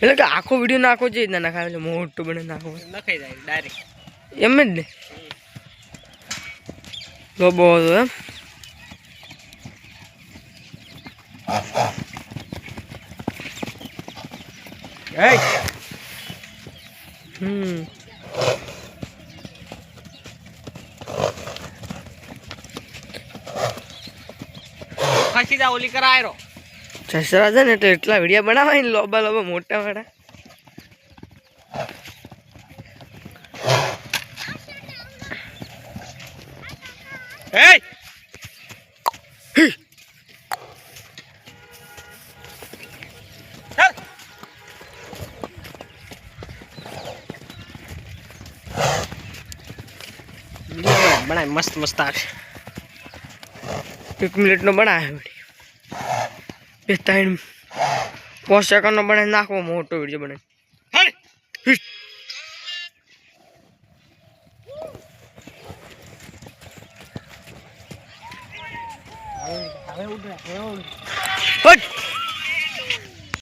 એટલે કે આખો વિડીયો નાખો છે ના નાખાય એટલે મોટો બને નાખો નખાઈ જાય ડાયરેક્ટ એમ જ ને લોબો હતો એમ ખસી જા ઓલી કરાયરો સસરા છે ને એટલે એટલા વિડીયો બનાવાય ને લોબા લોબા મોટા વાળા બનાય મસ્ત મસ્ત આવે 1 મિનિટનો બનાવે બે 3 5 સેકન્ડનો બનાવી નાખવો મોટો વિડીયો બનાવી હવે ઉડે